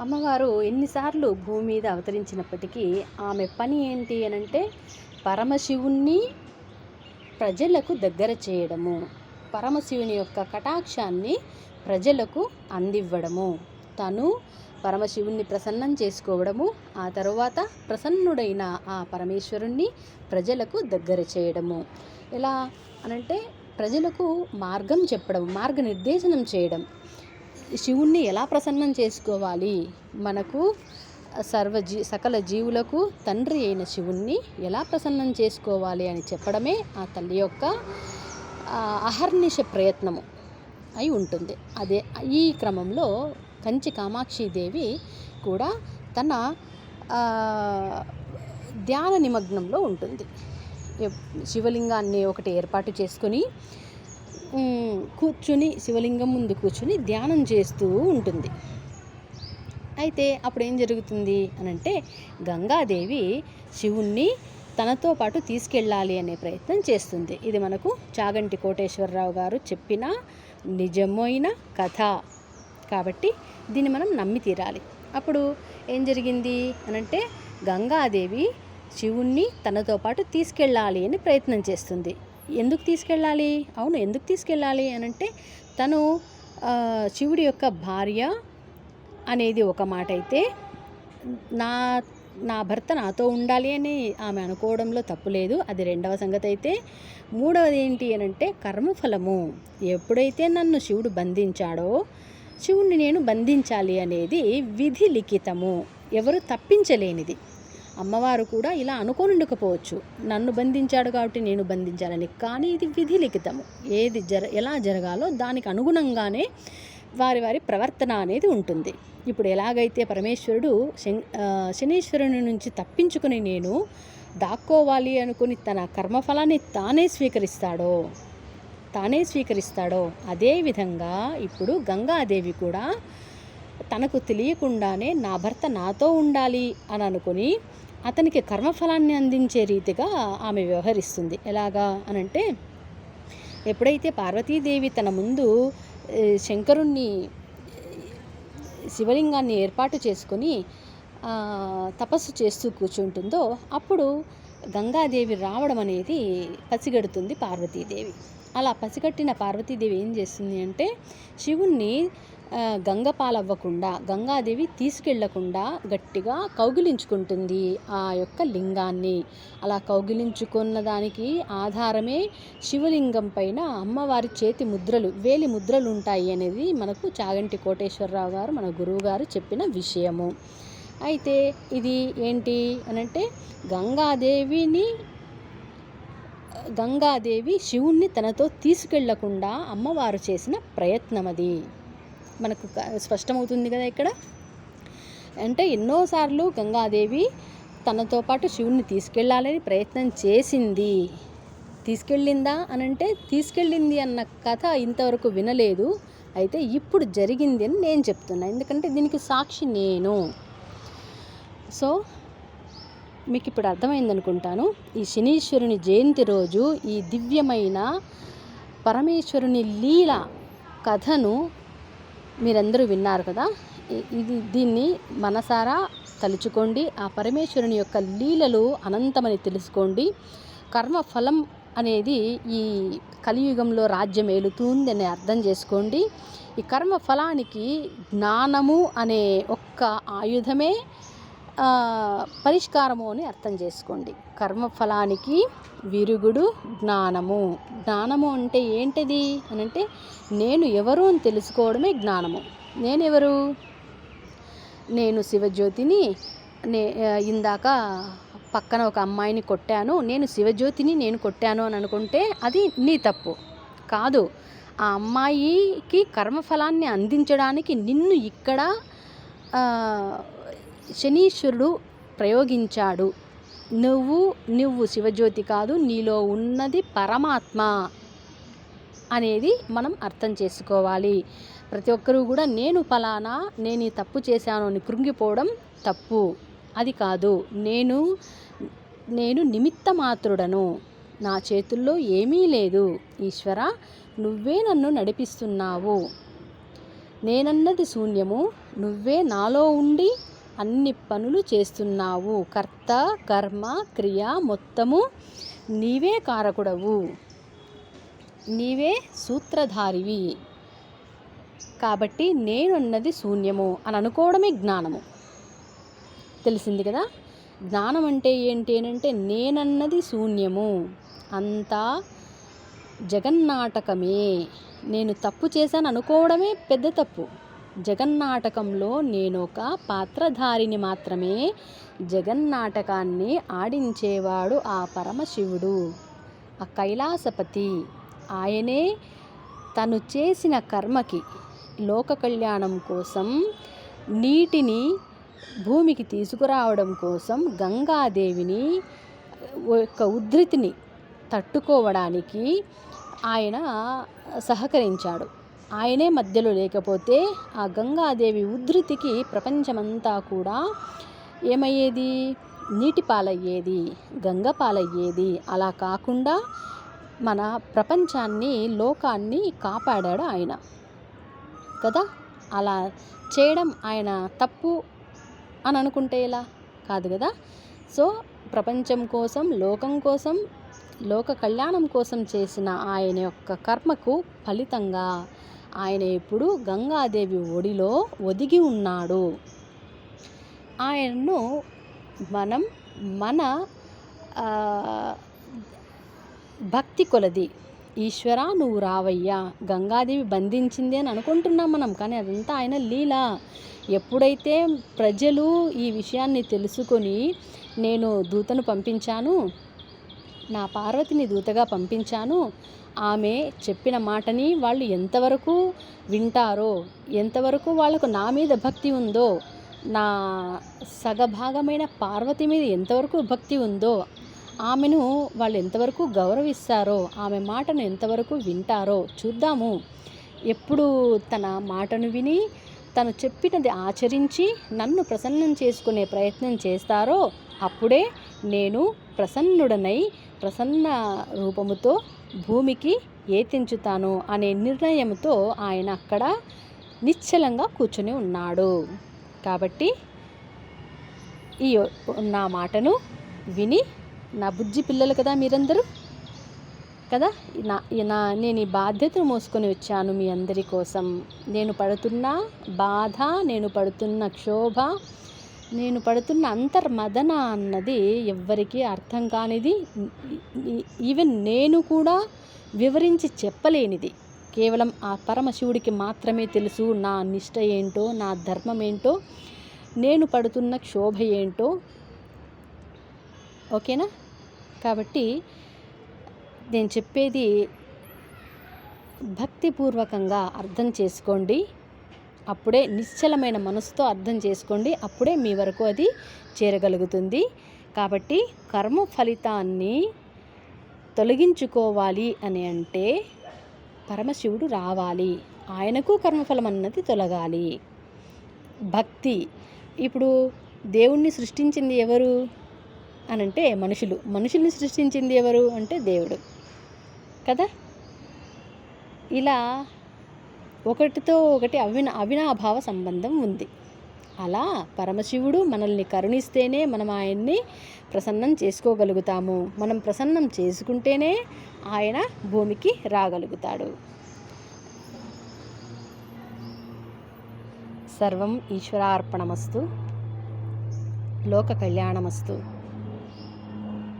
అమ్మవారు ఎన్నిసార్లు భూమి మీద అవతరించినప్పటికీ ఆమె పని ఏంటి అనంటే పరమశివుణ్ణి ప్రజలకు దగ్గర చేయడము, పరమశివుని యొక్క కటాక్షాన్ని ప్రజలకు అందివ్వడము, తను పరమశివుణ్ణి ప్రసన్నం చేసుకోవడము, ఆ తరువాత ప్రసన్నుడైన ఆ పరమేశ్వరుణ్ణి ప్రజలకు దగ్గర చేయడము. ఎలా అనంటే ప్రజలకు మార్గం చెప్పడం, మార్గనిర్దేశనం చేయడం. శివుణ్ణి ఎలా ప్రసన్నం చేసుకోవాలి, మనకు సకల జీవులకు తండ్రి అయిన శివుణ్ణి ఎలా ప్రసన్నం చేసుకోవాలి అని చెప్పడమే ఆ తల్లి యొక్క అహర్నిశ ప్రయత్నము అయి ఉంటుంది. అదే ఈ క్రమంలో కంచి కామాక్షిదేవి కూడా తన ధ్యాన నిమగ్నంలో ఉంటుంది. శివలింగాన్ని ఒకటి ఏర్పాటు చేసుకొని కూర్చుని శివలింగం ముందు కూర్చుని ధ్యానం చేస్తూ ఉంటుంది. అయితే అప్పుడు ఏం జరుగుతుంది అనంటే గంగాదేవి శివుణ్ణి తనతో పాటు తీసుకెళ్ళాలి అనే ప్రయత్నం చేస్తుంది. ఇది మనకు చాగంటి కోటేశ్వరరావు గారు చెప్పిన నిజమైన కథ కాబట్టి దీన్ని మనం నమ్మి తీరాలి. అప్పుడు ఏం జరిగింది అనంటే గంగాదేవి శివుణ్ణి తనతో పాటు తీసుకెళ్ళాలి అని ప్రయత్నం చేస్తుంది. ఎందుకు తీసుకెళ్ళాలి? ఎందుకు తీసుకెళ్ళాలి అనంటే తను శివుడి యొక్క భార్య అనేది ఒక మాట అయితే, నా భర్త నాతో ఉండాలి అని ఆమె అనుకోవడంలో తప్పు లేదు. అది రెండవ సంగతి అయితే, మూడవది ఏంటి అనంటే కర్మఫలము. ఎప్పుడైతే నన్ను శివుడు బంధించాడో శివుణ్ణి నేను బంధించాలి అనేది విధి లిఖితము, ఎవరు తప్పించలేనిది. అమ్మవారు కూడా ఇలా అనుకోనుండకపోవచ్చు, నన్ను బంధించాడు కాబట్టి నేను బంధించాలని. కానీ ఇది విధి లిఖితము. ఏది ఎలా జరగాలో దానికి అనుగుణంగానే వారి వారి ప్రవర్తన అనేది ఉంటుంది. ఇప్పుడు ఎలాగైతే పరమేశ్వరుడు శనీశ్వరుని నుంచి తప్పించుకుని నేను దాక్కోవాలి అనుకుని తన కర్మఫలాన్ని తానే స్వీకరిస్తాడో అదేవిధంగా ఇప్పుడు గంగాదేవి కూడా తనకు తెలియకుండానే నా భర్త నాతో ఉండాలి అని అనుకుని అతనికి కర్మఫలాన్ని అందించే రీతిగా ఆమె వ్యవహరిస్తుంది. ఎలాగా అనంటే, ఎప్పుడైతే పార్వతీదేవి తన ముందు శంకరుణ్ణి శివలింగాన్ని ఏర్పాటు చేసుకొని తపస్సు చేస్తూ కూర్చుంటుందో అప్పుడు గంగాదేవి రావడం అనేది పసిగడుతుంది పార్వతీదేవి. అలా పసిగట్టిన పార్వతీదేవి ఏం చేస్తుంది అంటే శివుణ్ణి గంగాదేవి తీసుకెళ్లకుండా గట్టిగా కౌగిలించుకుంటుంది ఆ యొక్క లింగాన్ని. అలా కౌగిలించుకున్న దానికి ఆధారమే శివలింగం పైన అమ్మవారి చేతి ముద్రలు, వేలి ముద్రలు ఉంటాయి అనేది మనకు చాగంటి కోటేశ్వరరావు గారు, మన గురువు గారు చెప్పిన విషయము. అయితే ఇది ఏంటి అనంటే గంగాదేవి శివుణ్ణి తనతో తీసుకెళ్లకుండా అమ్మవారు చేసిన ప్రయత్నం అది మనకు స్పష్టమవుతుంది కదా ఇక్కడ. అంటే ఎన్నోసార్లు గంగాదేవి తనతో పాటు శివుణ్ణి తీసుకెళ్లాలని ప్రయత్నం చేసింది. తీసుకెళ్ళిందా అనంటే తీసుకెళ్ళింది అన్న కథ ఇంతవరకు వినలేదు. అయితే ఇప్పుడు జరిగింది అని నేను చెప్తున్నా, ఎందుకంటే దీనికి సాక్షి నేను. సో మీకు ఇప్పుడు అర్థమైందనుకుంటాను. ఈ శనీశ్వరుని జయంతి రోజు ఈ దివ్యమైన పరమేశ్వరుని లీల కథను మీరందరూ విన్నారు కదా. దీన్ని మనసారా తలుచుకోండి. ఆ పరమేశ్వరుని యొక్క లీలలు అనంతమని తెలుసుకోండి. కర్మఫలం అనేది ఈ కలియుగంలో రాజ్యం ఏలుతుందని అర్థం చేసుకోండి. ఈ కర్మఫలానికి జ్ఞానము అనే ఒక్క ఆయుధమే పరిష్కారము అని అర్థం చేసుకోండి. కర్మఫలానికి విరుగుడు జ్ఞానము. జ్ఞానము అంటే ఏంటిది అనంటే నేను ఎవరు అని తెలుసుకోవడమే జ్ఞానము. నేనెవరు? నేను శివజ్యోతిని. ఇందాక పక్కన ఒక అమ్మాయిని కొట్టాను, నేను శివజ్యోతిని, నేను కొట్టాను అని అనుకుంటే అది నీ తప్పు కాదు. ఆ అమ్మాయికి కర్మఫలాన్ని అందించడానికి నిన్ను ఇక్కడ శనీశ్వరుడు ప్రయోగించాడు. నువ్వు శివజ్యోతి కాదు, నీలో ఉన్నది పరమాత్మ అనేది మనం అర్థం చేసుకోవాలి. ప్రతి ఒక్కరూ కూడా నేను ఫలానా, నేను ఈ తప్పు చేశాను అని కృంగిపోవడం తప్పు. అది కాదు. నేను నిమిత్త మాత్రుడను, నా చేతుల్లో ఏమీ లేదు. ఈశ్వర, నువ్వే నన్ను నడిపిస్తున్నావు. నేనన్నది శూన్యము, నువ్వే నాలో ఉండి అన్ని పనులు చేస్తున్నావు. కర్త కర్మ క్రియ మొత్తము నీవే కారకుడవు, నీవే సూత్రధారివి. కాబట్టి నేనన్నది శూన్యము అని అనుకోవడమే జ్ఞానము. తెలిసింది కదా. జ్ఞానం అంటే ఏంటి అంటే నేనన్నది శూన్యము, అంతా జగన్నాటకమే. నేను తప్పు చేశాను అనుకోవడమే పెద్ద తప్పు. జగన్నాటకంలో నేను ఒక పాత్రధారిని మాత్రమే. జగన్నాటకాన్ని ఆడించేవాడు ఆ పరమశివుడు, ఆ కైలాసపతి. ఆయనే తను చేసిన కర్మకి లోక కళ్యాణం కోసం నీటిని భూమికి తీసుకురావడం కోసం గంగాదేవిని యొక్క ఉద్ధృతిని తట్టుకోవడానికి ఆయన సహకరించాడు. ఆయనే మధ్యలో లేకపోతే ఆ గంగాదేవి ఉద్ధృతికి ప్రపంచమంతా కూడా ఏమయ్యేది? నీటి పాలయ్యేది, గంగ పాలయ్యేది. అలా కాకుండా మన ప్రపంచాన్ని, లోకాన్ని కాపాడాడు ఆయన కదా. అలా చేయడం ఆయన తప్పు అని అనుకుంటే ఎలా? కాదు కదా. సో ప్రపంచం కోసం, లోకం కోసం, లోక కళ్యాణం కోసం చేసిన ఆయన యొక్క కర్మకు ఫలితంగా ఆయన ఇప్పుడు గంగాదేవి ఒడిలో ఒదిగి ఉన్నాడు. ఆయన్ను మనం మన భక్తి కొలది, ఈశ్వరా నువ్వు రావయ్యా, గంగాదేవి బంధించింది అని అనుకుంటున్నాం మనం, కానీ అదంతా ఆయన లీల. ఎప్పుడైతే ప్రజలు ఈ విషయాన్ని తెలుసుకొని నేను దూతను పంపించాను, నా పార్వతిని దూతగా పంపించాను, ఆమె చెప్పిన మాటని వాళ్ళు ఎంతవరకు వింటారో, ఎంతవరకు వాళ్ళకు నా మీద భక్తి ఉందో, నా సగభాగమైన పార్వతి మీద ఎంతవరకు భక్తి ఉందో, ఆమెను వాళ్ళు ఎంతవరకు గౌరవిస్తారో, ఆమె మాటను ఎంతవరకు వింటారో చూద్దాము. ఎప్పుడు తన మాటను విని తను చెప్పినది ఆచరించి నన్ను ప్రసన్నం చేసుకునే ప్రయత్నం చేస్తారో అప్పుడే నేను ప్రసన్నుడనై ప్రసన్న రూపముతో భూమికి ఏతించుతాను అనే నిర్ణయంతో ఆయన అక్కడ నిశ్చలంగా కూర్చుని ఉన్నాడు. కాబట్టి ఈ నా మాటను విని, నా బుజ్జి పిల్లలు కదా మీరందరూ కదా, నేను ఈ బాధ్యతను మోసుకొని వచ్చాను మీ అందరి కోసం. నేను పడుతున్న బాధ, నేను పడుతున్న క్షోభ, నేను పడుతున్న అంతర్మదన అన్నది ఎవ్వరికీ అర్థం కానిది, ఈవెన్ నేను కూడా వివరించి చెప్పలేనిది. కేవలం ఆ పరమశివుడికి మాత్రమే తెలుసు నా నిష్ట ఏంటో, నా ధర్మం ఏంటో, నేను పడుతున్న క్షోభ ఏంటో. ఓకేనా. కాబట్టి నేను చెప్పేది భక్తిపూర్వకంగా అర్థం చేసుకోండి. అప్పుడే నిశ్చలమైన మనసుతో అర్థం చేసుకోండి. అప్పుడే మీ వరకు అది చేరగలుగుతుంది. కాబట్టి కర్మ ఫలితాన్ని తొలగించుకోవాలి అని అంటే పరమశివుడు రావాలి, ఆయనకు కర్మఫలం అన్నది తొలగాలి. భక్తి. ఇప్పుడు దేవుణ్ణి సృష్టించింది ఎవరు అనంటే మనుషుల్ని సృష్టించింది ఎవరు అంటే దేవుడు కదా. ఇలా ఒకటితో ఒకటి అవినాభావ సంబంధం ఉంది. అలా పరమశివుడు మనల్ని కరుణిస్తేనే మనం ఆయన్ని ప్రసన్నం చేసుకోగలుగుతాము. మనం ప్రసన్నం చేసుకుంటేనే ఆయన భూమికి రాగలుగుతాడు. సర్వం ఈశ్వరార్పణమస్తు. లోక కళ్యాణమస్తు.